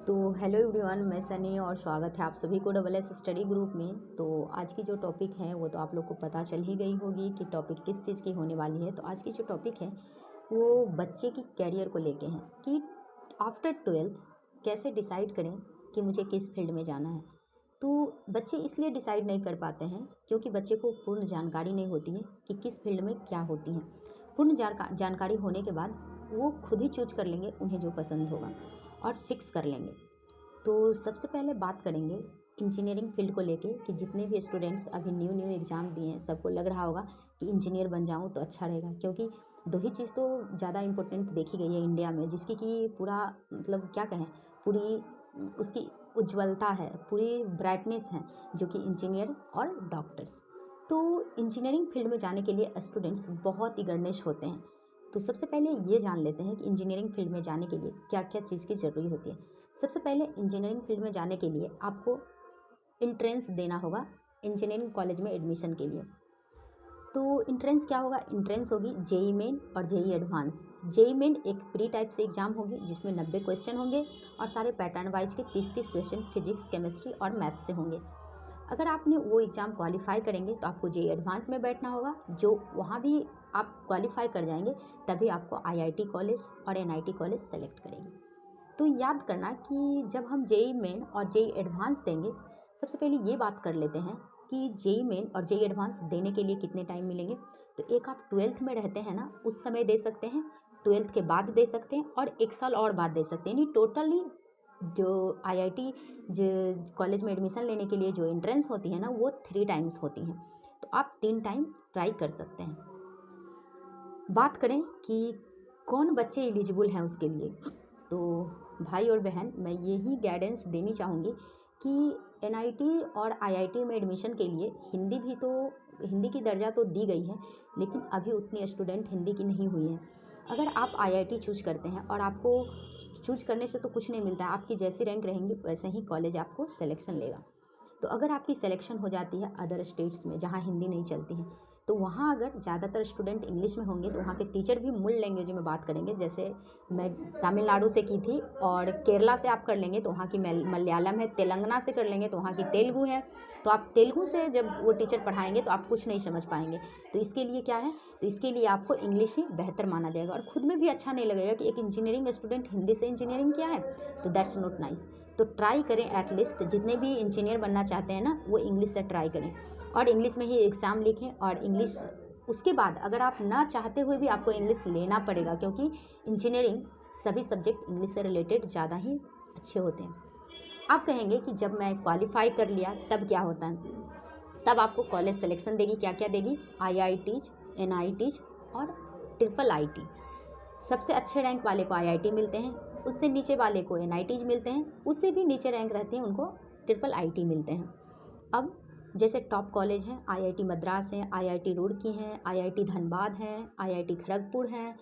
तो hello everyone, मैं सनी और स्वागत है आप सभी को डबल एस स्टडी ग्रुप में। तो आज की जो टॉपिक है वो तो आप लोग को पता चल ही गई होगी कि टॉपिक किस चीज़ की होने वाली है। तो आज की जो टॉपिक है वो बच्चे की कैरियर को लेके हैं कि आफ्टर ट्वेल्थ कैसे डिसाइड करें कि मुझे किस फील्ड में जाना है। तो बच्चे इसलिए डिसाइड नहीं कर पाते हैं क्योंकि बच्चे को पूर्ण जानकारी नहीं होती है कि किस फील्ड में क्या होती है। पूर्ण जानकारी होने के बाद वो खुद ही चूज कर लेंगे उन्हें जो पसंद होगा और फिक्स कर लेंगे। तो सबसे पहले बात करेंगे इंजीनियरिंग फील्ड को लेके कि जितने भी स्टूडेंट्स अभी न्यू एग्ज़ाम दिए हैं सबको लग रहा होगा कि इंजीनियर बन जाऊं तो अच्छा रहेगा, क्योंकि दो ही चीज़ तो ज़्यादा इम्पोर्टेंट देखी गई है इंडिया में, जिसकी कि पूरा मतलब क्या कहें, पूरी उसकी उज्ज्वलता है, पूरी ब्राइटनेस है, जो कि इंजीनियर और डॉक्टर्स। तो इंजीनियरिंग फील्ड में जाने के लिए स्टूडेंट्स बहुत ईगरनेस होते हैं। तो सबसे पहले ये जान लेते हैं कि इंजीनियरिंग फील्ड में जाने के लिए क्या क्या चीज़ की ज़रूरी होती है। सबसे पहले इंजीनियरिंग फील्ड में जाने के लिए आपको इंट्रेंस देना होगा इंजीनियरिंग कॉलेज में एडमिशन के लिए। तो इंट्रेंस क्या होगा? इंट्रेंस होगी जेई मेन और जेई एडवांस। जेई मेन एक प्री टाइप से एग्जाम होगी जिसमें 90 क्वेश्चन होंगे और सारे पैटर्न वाइज के 30-30 क्वेश्चन फिजिक्स, केमिस्ट्री और मैथ से होंगे। अगर आपने वो एग्ज़ाम क्वालिफाई करेंगे तो आपको जेई एडवांस में बैठना होगा, जो वहाँ भी आप क्वालिफाई कर जाएंगे तभी आपको आईआईटी कॉलेज और एनआईटी कॉलेज सेलेक्ट करेंगे। तो याद करना कि जब हम जेई मेन और जेई एडवांस देंगे, सबसे पहले ये बात कर लेते हैं कि जेई मेन और जेई एडवांस देने के लिए कितने टाइम मिलेंगे। तो एक आप ट्वेल्थ में रहते हैं ना, उस समय दे सकते हैं, ट्वेल्थ के बाद दे सकते हैं और एक साल और बाद दे सकते हैं। यानी टोटली जो आईआईटी जो कॉलेज में एडमिशन लेने के लिए जो एंट्रेंस होती है ना, वो 3 टाइम्स होती हैं। तो आप 3 टाइम ट्राई कर सकते हैं। बात करें कि कौन बच्चे एलिजिबल हैं उसके लिए, तो भाई और बहन मैं यही गाइडेंस देनी चाहूँगी कि एनआईटी और आईआईटी में एडमिशन के लिए हिंदी की दर्जा तो दी गई है, लेकिन अभी उतनी स्टूडेंट हिंदी की नहीं हुई है। अगर आप आईआईटी चूज करते हैं और आपको चूज करने से तो कुछ नहीं मिलता है, आपकी जैसी रैंक रहेंगी वैसे ही कॉलेज आपको सिलेक्शन लेगा। तो अगर आपकी सिलेक्शन हो जाती है अदर स्टेट्स में जहाँ हिंदी नहीं चलती है, तो वहाँ अगर ज़्यादातर स्टूडेंट इंग्लिश में होंगे तो वहाँ के टीचर भी मूल लैंग्वेज में बात करेंगे। जैसे मैं तमिलनाडु से की थी और केरला से आप कर लेंगे तो वहाँ की मलयालम है, तेलंगाना से कर लेंगे तो वहाँ की तेलुगु है। तो आप तेलुगु से जब वो टीचर पढ़ाएंगे तो आप कुछ नहीं समझ पाएंगे। तो इसके लिए क्या है, तो इसके लिए आपको इंग्लिश ही बेहतर माना जाएगा और खुद में भी अच्छा नहीं लगेगा कि एक इंजीनियरिंग स्टूडेंट हिंदी से इंजीनियरिंग किया है, तो दैट्स नॉट नाइस। तो ट्राई करें एटलीस्ट जितने भी इंजीनियर बनना चाहते हैं ना, वो इंग्लिश से ट्राई करें और इंग्लिश में ही एग्ज़ाम लिखें। और इंग्लिश उसके बाद अगर आप ना चाहते हुए भी आपको इंग्लिश लेना पड़ेगा, क्योंकि इंजीनियरिंग सभी सब्जेक्ट इंग्लिश से रिलेटेड ज़्यादा ही अच्छे होते हैं। आप कहेंगे कि जब मैं क्वालिफाई कर लिया तब क्या होता है? तब आपको कॉलेज सिलेक्शन देगी। क्या क्या देगी? आईआईटीज, एनआईटीज और ट्रिपल आईटी। सबसे अच्छे रैंक वाले को आईआईटी मिलते हैं, उससे नीचे वाले को एनआईटीज मिलते हैं, उससे भी नीचे रैंक रहते हैं उनको ट्रिपल आईटी मिलते हैं। अब जैसे टॉप कॉलेज हैं, आईआईटी मद्रास है, आईआईटी रुड़की हैं, आईआईटी धनबाद हैं, आईआईटी खड़गपुर हैं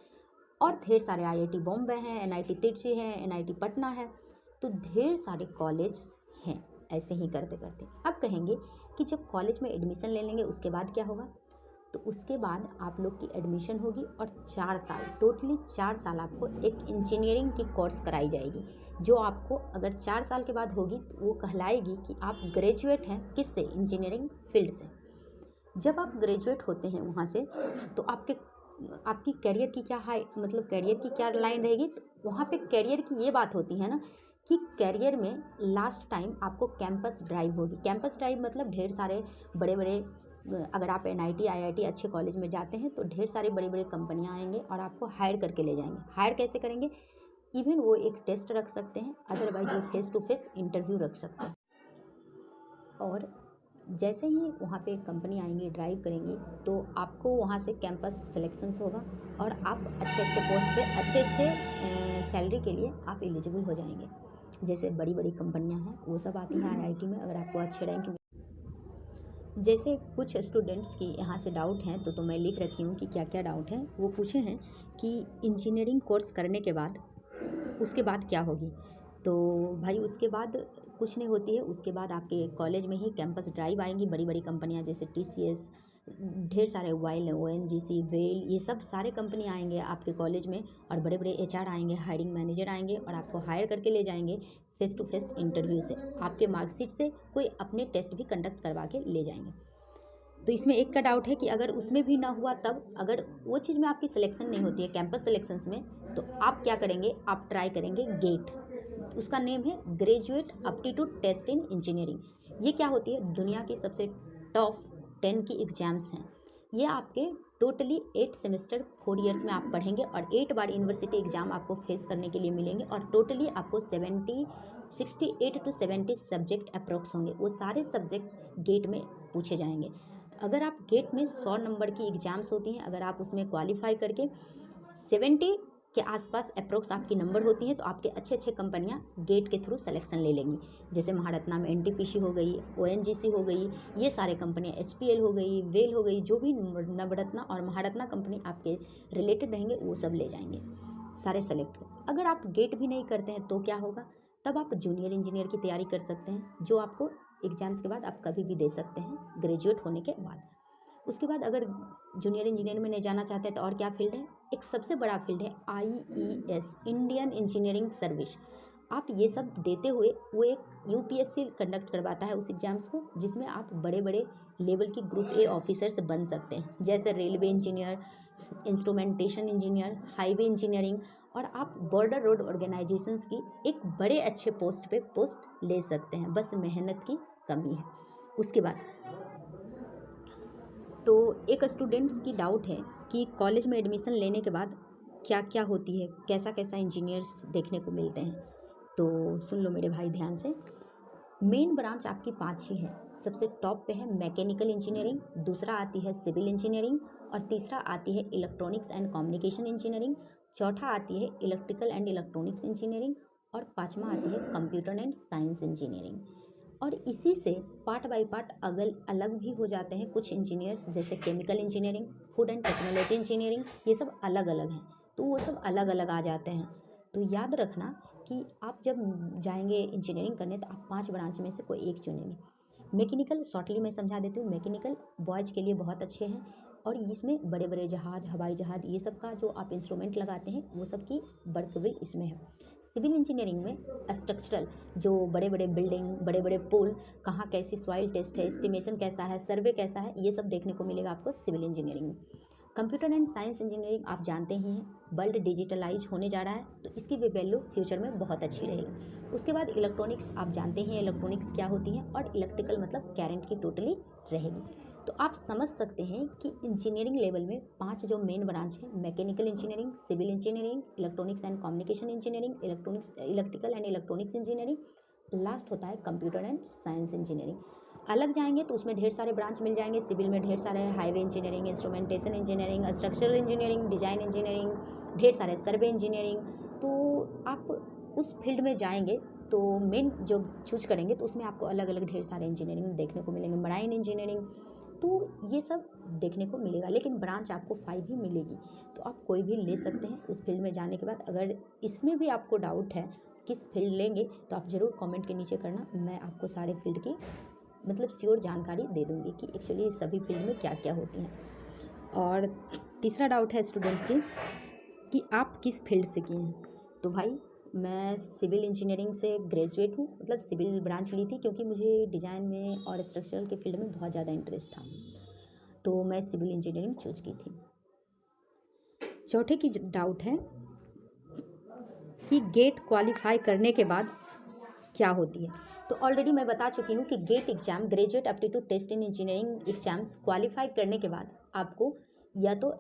और ढेर सारे आईआईटी बॉम्बे हैं, एनआईटी तिरची है, एनआईटी पटना है। तो ढेर सारे कॉलेज हैं ऐसे ही करते करते। अब कहेंगे कि जब कॉलेज में एडमिशन ले लेंगे उसके बाद क्या होगा? तो उसके बाद आप लोग की एडमिशन होगी और 4 साल, टोटली 4 साल आपको एक इंजीनियरिंग की कोर्स कराई जाएगी, जो आपको अगर 4 साल के बाद होगी तो वो कहलाएगी कि आप ग्रेजुएट हैं। किससे? इंजीनियरिंग फील्ड से। जब आप ग्रेजुएट होते हैं वहाँ से, तो आपकी करियर की क्या मतलब करियर की क्या लाइन रहेगी? तो वहाँ पे करियर की ये बात होती है ना कि करियर में लास्ट टाइम आपको कैंपस ड्राइव होगी। कैंपस ड्राइव मतलब ढेर सारे बड़े बड़े, अगर आप एनआईटी आईआईटी अच्छे कॉलेज में जाते हैं तो ढेर सारे बड़ी बड़ी कंपनियां आएंगे और आपको हायर करके ले जाएंगे। हायर कैसे करेंगे? इवन वो एक टेस्ट रख सकते हैं, अदरवाइज वो फेस टू फेस इंटरव्यू रख सकते हैं। और जैसे ही वहाँ पे कंपनी आएंगी, ड्राइव करेंगी, तो आपको वहाँ से कैंपस सिलेक्शंस होगा और आप अच्छे अच्छे पोस्ट पे अच्छे अच्छे सैलरी के लिए आप एलिजिबल हो जाएंगे। जैसे बड़ी बड़ी कंपनियां हैं वो सब आती हैं आईआईटी में, अगर आपको अच्छे रैंक। जैसे कुछ स्टूडेंट्स की यहाँ से डाउट हैं, तो मैं लिख रखी हूँ कि क्या क्या डाउट है। वो पूछे हैं कि इंजीनियरिंग कोर्स करने के बाद उसके बाद क्या होगी? तो भाई उसके बाद कुछ नहीं होती है, उसके बाद आपके कॉलेज में ही कैंपस ड्राइव आएंगी। बड़ी बड़ी कंपनियां जैसे टीसीएस, ढेर सारे वाइल ONGC, वेल, ये सब सारे कंपनी आएंगे आपके कॉलेज में और बड़े बड़े HR आएंगे, हायरिंग मैनेजर आएंगे और आपको हायर करके ले जाएंगे फेस टू फेस इंटरव्यू से। आपके मार्कशीट से कोई अपने टेस्ट भी कंडक्ट करवा के ले जाएंगे। तो इसमें एक का डाउट है कि अगर उसमें भी ना हुआ तब, अगर वो चीज़ में आपकी सिलेक्शन नहीं होती है कैंपस सिलेक्शंस में, तो आप क्या करेंगे, आप ट्राई करेंगे गेट। उसका नेम है graduate aptitude test in engineering. ये क्या होती है, दुनिया की सबसे टॉप 10 की एग्ज़ाम्स हैं। ये आपके टोटली 8 सेमेस्टर 4 ईयर्स में आप पढ़ेंगे और 8 बार यूनिवर्सिटी एग्ज़ाम आपको फेस करने के लिए मिलेंगे और टोटली आपको 68 to 70 सब्जेक्ट अप्रोक्स होंगे। वो सारे सब्जेक्ट गेट में पूछे जाएंगे। अगर आप गेट में 100 नंबर की एग्ज़ाम्स होती हैं, अगर आप उसमें क्वालिफाई करके 70 के आसपास अप्रोक्स आपकी नंबर होती हैं, तो आपके अच्छे अच्छे कंपनियां गेट के थ्रू सिलेक्शन ले लेंगी। जैसे महारत्ना में NTPC हो गई, ONGC हो गई, ये सारे कंपनियां, HPL हो गई, वेल हो गई, जो भी नवरत्ना और महारत्ना कंपनी आपके रिलेटेड रहेंगे वो सब ले जाएंगे सारे सेलेक्ट। अगर आप गेट भी नहीं करते हैं तो क्या होगा, तब आप जूनियर इंजीनियर की तैयारी कर सकते हैं, जो आपको एग्ज़ाम्स के बाद आप कभी भी दे सकते हैं ग्रेजुएट होने के बाद। उसके बाद अगर जूनियर इंजीनियर में नहीं जाना चाहते हैं तो और क्या फील्ड है, एक सबसे बड़ा फील्ड है IES, इंडियन इंजीनियरिंग सर्विस। आप ये सब देते हुए वो एक UPSC कंडक्ट करवाता है उस एग्ज़ाम्स को, जिसमें आप बड़े बड़े लेवल की ग्रुप A ऑफिसर्स बन सकते हैं, जैसे railway engineer, instrumentation engineer, highway engineering, और आप बॉर्डर रोड ऑर्गेनाइजेशंस की एक बड़े अच्छे पोस्ट पे पोस्ट ले सकते हैं, बस मेहनत की कमी है। उसके बाद तो एक स्टूडेंट्स की डाउट है कि कॉलेज में एडमिशन लेने के बाद क्या क्या होती है, कैसा कैसा इंजीनियर्स देखने को मिलते हैं। तो सुन लो मेरे भाई ध्यान से। मेन ब्रांच आपकी 5 ही है। सबसे टॉप पे है मैकेनिकल इंजीनियरिंग, दूसरा आती है सिविल इंजीनियरिंग, और तीसरा आती है इलेक्ट्रॉनिक्स एंड कम्युनिकेशन इंजीनियरिंग, चौथा आती है इलेक्ट्रिकल एंड इलेक्ट्रॉनिक्स इंजीनियरिंग, और पाँचवा आती है कंप्यूटर एंड साइंस इंजीनियरिंग। और इसी से पार्ट बाय पार्ट अलग भी हो जाते हैं कुछ इंजीनियर्स, जैसे chemical engineering, food and technology engineering, ये सब अलग अलग हैं, तो वो सब अलग अलग आ जाते हैं। तो याद रखना कि आप जब जाएंगे इंजीनियरिंग करने तो आप 5 ब्रांच में से कोई एक चुनेंगे। मैकेनिकल शॉर्टली मैं समझा देती हूँ। मैकेनिकल बॉयज़ के लिए बहुत अच्छे हैं और इसमें बड़े बड़े जहाज, हवाई जहाज, ये सब का जो आप इंस्ट्रूमेंट लगाते हैं वो सब की वर्क भी इसमें है। सिविल इंजीनियरिंग में स्ट्रक्चरल, जो बड़े बड़े बिल्डिंग, बड़े बड़े पुल, कहाँ कैसी सॉइल टेस्ट है, एस्टिमेशन कैसा है, सर्वे कैसा है, ये सब देखने को मिलेगा आपको सिविल इंजीनियरिंग में। कंप्यूटर एंड साइंस इंजीनियरिंग आप जानते ही हैं, वर्ल्ड डिजिटलाइज होने जा रहा है, तो इसकी भी वैल्यू फ्यूचर में बहुत अच्छी रहेगी। उसके बाद इलेक्ट्रॉनिक्स, आप जानते हैं इलेक्ट्रॉनिक्स क्या होती है, और इलेक्ट्रिकल मतलब करंट की टोटली रहेगी। तो आप समझ सकते हैं कि इंजीनियरिंग लेवल में 5 जो मेन ब्रांच हैं, mechanical engineering, civil engineering, electronics and communication engineering, electrical and electronics engineering, last होता है कंप्यूटर एंड साइंस इंजीनियरिंग। अलग जाएंगे तो उसमें ढेर सारे ब्रांच मिल जाएंगे। सिविल में ढेर सारे highway engineering, instrumentation engineering, structural engineering, design engineering, ढेर सारे सर्वे इंजीनियरिंग। तो आप उस फील्ड में जाएंगे तो मेन जो चूज करेंगे तो उसमें आपको अलग अलग ढेर सारे इंजीनियरिंग देखने को मिलेंगे, मराइन इंजीनियरिंग, तो ये सब देखने को मिलेगा। लेकिन ब्रांच आपको 5 ही मिलेगी, तो आप कोई भी ले सकते हैं उस फील्ड में जाने के बाद। अगर इसमें भी आपको डाउट है किस फील्ड लेंगे तो आप ज़रूर कमेंट के नीचे करना, मैं आपको सारे फील्ड की मतलब श्योर जानकारी दे दूँगी कि एक्चुअली सभी फील्ड में क्या क्या होती हैं। और तीसरा डाउट है स्टूडेंट्स की कि आप किस फील्ड से किए हैं। तो भाई मैं सिविल इंजीनियरिंग से ग्रेजुएट हूँ, मतलब सिविल ब्रांच ली थी क्योंकि मुझे डिज़ाइन में और स्ट्रक्चरल के फील्ड में बहुत ज़्यादा इंटरेस्ट था, तो मैं सिविल इंजीनियरिंग चूज की थी। चौथे की डाउट है कि गेट क्वालिफाई करने के बाद क्या होती है। तो ऑलरेडी मैं बता चुकी हूँ कि GATE exam, graduate aptitude test in engineering exams qualify करने के बाद आपको या तो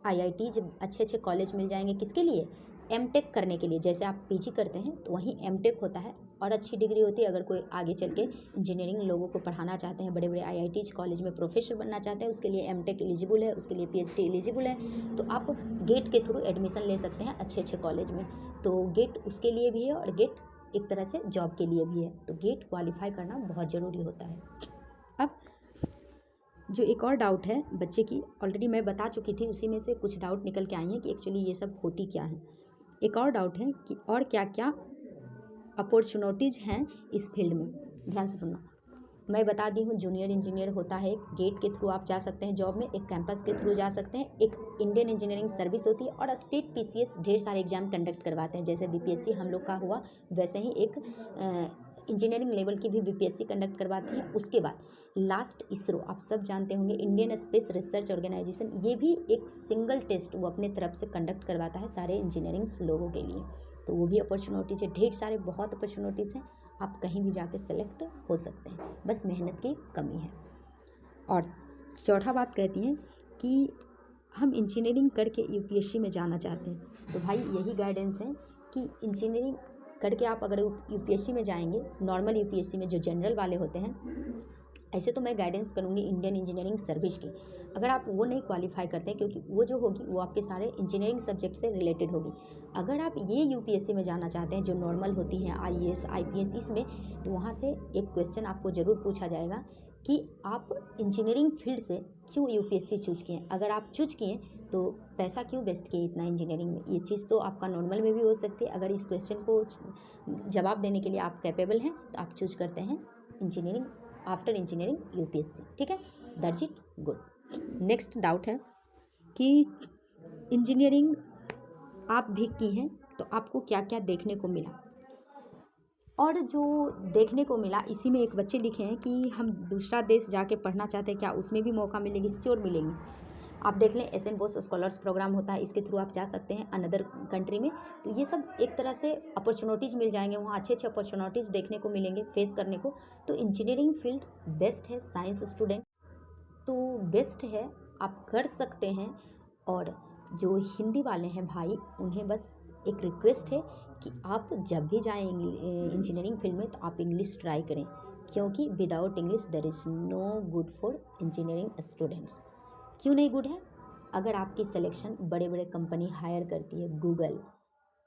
IIT जब अच्छे अच्छे कॉलेज मिल जाएंगे, किसके लिए, MTech करने के लिए। जैसे आप PG करते हैं तो वहीं MTech होता है और अच्छी डिग्री होती है। अगर कोई आगे चल के इंजीनियरिंग लोगों को पढ़ाना चाहते हैं, बड़े बड़े IIT कॉलेज में प्रोफेसर बनना चाहते हैं, उसके लिए MTech एलिजिबल है, उसके लिए PhD एलिजिबल है। तो आप गेट के थ्रू एडमिशन ले सकते हैं अच्छे अच्छे कॉलेज में। तो गेट उसके लिए भी है और गेट एक तरह से जॉब के लिए भी है। तो गेट क्वालिफाई करना बहुत ज़रूरी होता है। अब जो एक और डाउट है बच्चे की, ऑलरेडी मैं बता चुकी थी, उसी में से कुछ डाउट निकल के आई हैं कि एक्चुअली ये सब होती क्या है। एक और डाउट है कि और क्या क्या अपॉर्चुनिटीज़ हैं इस फील्ड में। ध्यान से सुनना। मैं बता दी हूँ, जूनियर इंजीनियर होता है, गेट के थ्रू आप जा सकते हैं जॉब में, एक कैंपस के थ्रू जा सकते हैं, एक इंडियन इंजीनियरिंग सर्विस होती है, और स्टेट पीसीएस ढेर सारे एग्जाम कंडक्ट करवाते हैं। जैसे बीपीएससी हम लोग का हुआ, वैसे ही एक इंजीनियरिंग लेवल की भी बीपीएससी कंडक्ट करवाती है। उसके बाद लास्ट इसरो, आप सब जानते होंगे, इंडियन स्पेस रिसर्च ऑर्गेनाइजेशन, ये भी एक सिंगल टेस्ट वो अपने तरफ से कंडक्ट करवाता है सारे इंजीनियरिंग लोगों के लिए। तो वो भी अपॉर्चुनिटीज़ है, ढेर सारे बहुत अपॉर्चुनिटीज़ हैं, आप कहीं भी जाके सेलेक्ट हो सकते हैं, बस मेहनत की कमी है। और चौथा बात कहती हैं कि हम इंजीनियरिंग करके यूपीएससी में जाना चाहते हैं, तो भाई यही गाइडेंस है कि इंजीनियरिंग करके आप अगर यूपीएससी में जाएंगे, नॉर्मल यूपीएससी में जो जनरल वाले होते हैं, ऐसे तो मैं गाइडेंस करूँगी इंडियन इंजीनियरिंग सर्विस की। अगर आप वो नहीं क्वालिफाई करते, क्योंकि वो जो होगी वो आपके सारे इंजीनियरिंग सब्जेक्ट से रिलेटेड होगी। अगर आप ये यूपीएससी में जाना चाहते हैं जो नॉर्मल होती हैं, आईएएस आईपीएस, इसमें तो वहाँ से एक क्वेश्चन आपको ज़रूर पूछा जाएगा कि आप इंजीनियरिंग फील्ड से क्यों यूपीएससी चूज किए। अगर आप चूज किए तो पैसा क्यों वेस्ट किए इतना इंजीनियरिंग में। ये चीज़ तो आपका नॉर्मल में भी हो सकती है। अगर इस क्वेश्चन को जवाब देने के लिए आप कैपेबल हैं तो आप चूज करते हैं इंजीनियरिंग आफ्टर इंजीनियरिंग यूपीएससी, ठीक है, that's it, good. Next doubt है कि इंजीनियरिंग आप भी की हैं तो आपको क्या क्या देखने को मिला, और जो देखने को मिला इसी में एक बच्चे लिखे हैं कि हम दूसरा देश जाके पढ़ना चाहते हैं, क्या उसमें भी मौका मिलेगी। श्योर मिलेंगी। आप देख लें, S N Bose scholars programme होता है, इसके थ्रू आप जा सकते हैं अनदर कंट्री में। तो ये सब एक तरह से अपॉर्चुनिटीज़ मिल जाएंगे, वहाँ अच्छे अच्छे अपॉर्चुनिटीज़ देखने को मिलेंगे, फेस करने को। तो इंजीनियरिंग फील्ड बेस्ट है, साइंस स्टूडेंट तो बेस्ट है, आप कर सकते हैं। और जो हिंदी वाले हैं भाई, उन्हें बस एक रिक्वेस्ट है कि आप जब भी जाएँ इंजीनियरिंग फील्ड में तो आप इंग्लिश ट्राई करें, क्योंकि without English there is no good for engineering students. क्यों नहीं गुड है? अगर आपकी सिलेक्शन बड़े बड़े कंपनी हायर करती है, गूगल,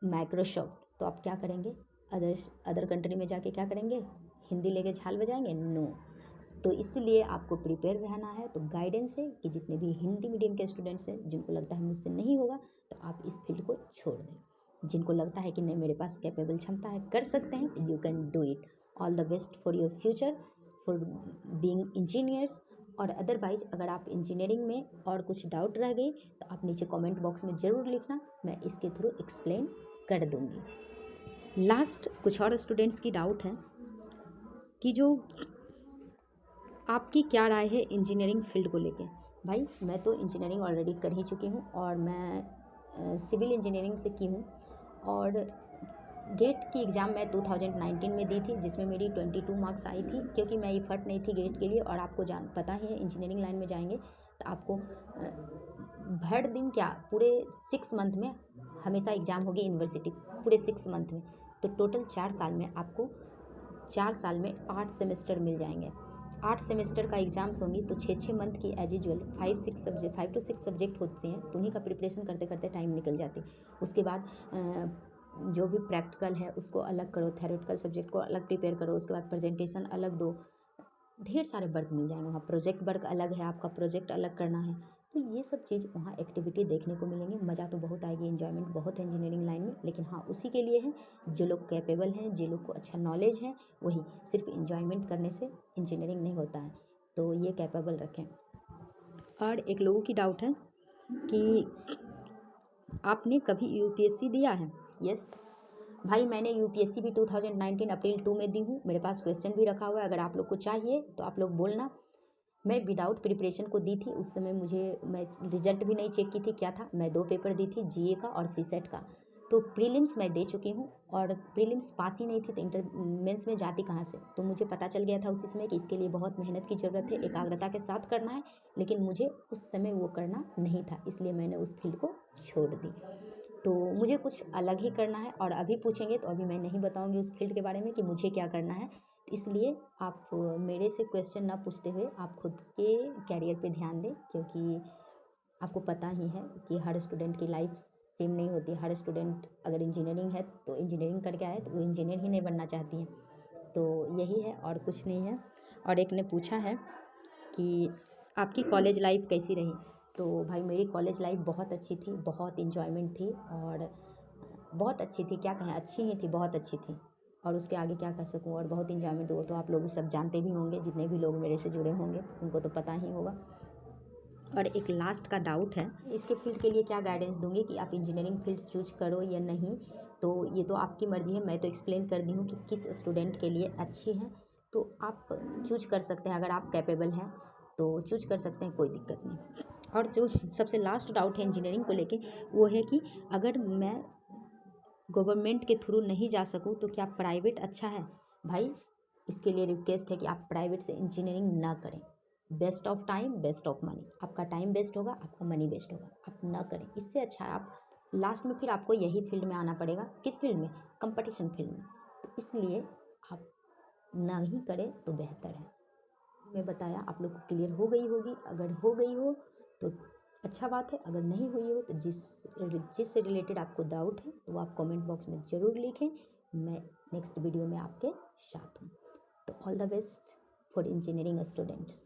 माइक्रोसॉफ्ट, तो आप क्या करेंगे? अदर कंट्री में जाके क्या करेंगे? हिंदी लेके झाल बजाएंगे? नो। तो इसलिए आपको प्रिपेयर रहना है। तो गाइडेंस है कि जितने भी हिंदी मीडियम के स्टूडेंट्स हैं, जिनको लगता है मुझसे नहीं होगा, तो आप इस फील्ड को छोड़ दें। जिनको लगता है कि नहीं मेरे पास कैपेबल क्षमता है, कर सकते हैं, तो you can do it. All the best for your future, for being engineers. और अदरवाइज अगर आप इंजीनियरिंग में और कुछ डाउट रह गई तो आप नीचे कमेंट बॉक्स में ज़रूर लिखना, मैं इसके थ्रू एक्सप्लेन कर दूँगी। लास्ट कुछ और स्टूडेंट्स की डाउट है कि जो आपकी क्या राय है इंजीनियरिंग फील्ड को लेके। भाई मैं तो इंजीनियरिंग ऑलरेडी कर ही चुकी हूँ, और मैं सिविल इंजीनियरिंग से की हूँ। और गेट की एग्ज़ाम मैं 2019 में दी थी, जिसमें मेरी 22 मार्क्स आई थी, क्योंकि मैं एफर्ट नहीं थी गेट के लिए। और आपको पता ही है, इंजीनियरिंग लाइन में जाएंगे तो आपको भर दिन क्या, पूरे 6 मंथ में हमेशा एग्ज़ाम होगी यूनिवर्सिटी, पूरे 6 मंथ में। तो टोटल 4 साल में आपको 4 साल में 8 सेमेस्टर मिल जाएंगे। 8 सेमेस्टर का एग्ज़ाम्स होंगी, तो 6 मंथ की एज यूजुअल 5 to 6 सब्जेक्ट होते हैं, तो उन्हीं का प्रिपरेशन करते करते टाइम निकल जाती। उसके बाद जो भी प्रैक्टिकल है उसको अलग करो, थ्योरेटिकल सब्जेक्ट को अलग प्रिपेयर करो, उसके बाद प्रेजेंटेशन अलग दो, ढेर सारे वर्क मिल जाएंगे वहाँ। प्रोजेक्ट वर्क अलग है, आपका प्रोजेक्ट अलग करना है। तो ये सब चीज़ वहाँ एक्टिविटी देखने को मिलेंगे। मज़ा तो बहुत आएगी, एंजॉयमेंट बहुत है इंजीनियरिंग लाइन में। लेकिन हाँ, उसी के लिए है जो लोग कैपेबल हैं, जो लोग को अच्छा नॉलेज है, वही। सिर्फ इंजॉयमेंट करने से इंजीनियरिंग नहीं होता है, तो ये कैपेबल रखें। और एक लोगों की डाउट है कि आपने कभी यूपीएससी दिया है। यस भाई, मैंने यूपीएससी भी 2019 अप्रैल 2 में दी हूँ। मेरे पास क्वेश्चन भी रखा हुआ है, अगर आप लोग को चाहिए तो आप लोग बोलना। मैं विदाउट प्रिपरेशन को दी थी। उस समय मैं रिजल्ट भी नहीं चेक की थी क्या था। मैं 2 पेपर दी थी, जीए का और सीसेट का। तो प्रीलिम्स मैं दे चुकी हूँ, और प्रीलिम्स पास ही नहीं थी तो इंटर मेंस में जाती कहाँ से। तो मुझे पता चल गया था उसी समय कि इसके लिए बहुत मेहनत की ज़रूरत है, एकाग्रता के साथ करना है। लेकिन मुझे उस समय वो करना नहीं था, इसलिए मैंने उस फील्ड को छोड़ दी। तो मुझे कुछ अलग ही करना है। और अभी पूछेंगे तो अभी मैं नहीं बताऊंगी उस फील्ड के बारे में कि मुझे क्या करना है। इसलिए आप मेरे से क्वेश्चन ना पूछते हुए आप खुद के कैरियर पे ध्यान दें, क्योंकि आपको पता ही है कि हर स्टूडेंट की लाइफ सेम नहीं होती। हर स्टूडेंट अगर इंजीनियरिंग है तो इंजीनियरिंग करके आए तो वो इंजीनियर ही नहीं बनना चाहती हैं। तो यही है और कुछ नहीं है। और एक ने पूछा है कि आपकी कॉलेज लाइफ कैसी रही। तो भाई मेरी कॉलेज लाइफ बहुत अच्छी थी, बहुत इन्जॉयमेंट थी, और बहुत अच्छी थी, क्या कहें, अच्छी ही थी, बहुत अच्छी थी। और उसके आगे क्या कह सकूँ और बहुत इंजॉयमेंट दो, तो आप लोग सब जानते भी होंगे, जितने भी लोग मेरे से जुड़े होंगे उनको तो पता ही होगा। और एक लास्ट का डाउट है, इसके फील्ड के लिए क्या गाइडेंस दूंगी कि आप इंजीनियरिंग फील्ड चूज करो या नहीं, तो ये तो आपकी मर्ज़ी है। मैं तो एक्सप्लेन कर दी हूँ कि किस स्टूडेंट के लिए अच्छी है, तो आप चूज कर सकते हैं। अगर आप कैपेबल हैं तो चूज कर सकते हैं, कोई दिक्कत नहीं। और जो सबसे लास्ट डाउट है इंजीनियरिंग को लेके, वो है कि अगर मैं गवर्नमेंट के थ्रू नहीं जा सकूँ तो क्या प्राइवेट अच्छा है? भाई, इसके लिए रिक्वेस्ट है कि आप प्राइवेट से इंजीनियरिंग ना करें। Best of time, best of money. आपका टाइम वेस्ट होगा, आपका मनी वेस्ट होगा, आप ना करें। इससे अच्छा है आप लास्ट में फिर आपको यही फील्ड में आना पड़ेगा। किस फील्ड में? कंपटीशन फील्ड में। तो इसलिए आप ना ही करें तो बेहतर है। मैं बताया, आप लोग को क्लियर हो गई होगी। अगर हो गई हो तो अच्छा बात है, अगर नहीं हुई हो तो जिससे रिलेटेड आपको डाउट है तो आप कमेंट बॉक्स में ज़रूर लिखें। मैं नेक्स्ट वीडियो में आपके साथ हूँ। तो all the best for engineering students.